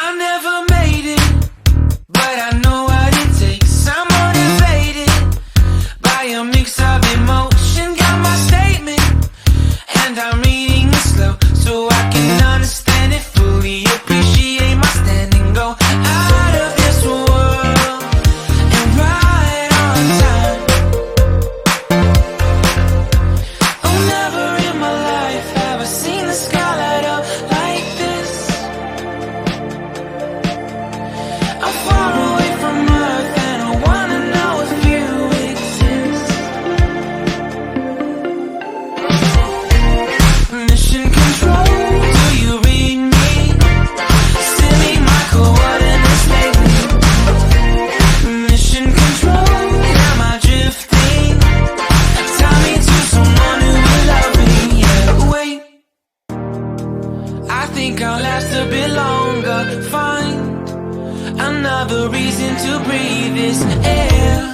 I never made it, but I know what it takes. I'm motivated by a mix of emotion. Got my statement, and I'm reading it slow so I can understand it fully. Appreciate my standing, go out of this world and right on time. Oh, never in my life have I seen the sky light up like this. I'm far away from Earth and I wanna know if you exist. Mission control, do you read me? Send me my coordinates lately. Mission control, am I drifting? Tie me to someone who will love me. Yeah, wait, I think I'll last a bit longer. Find another reason to breathe this air.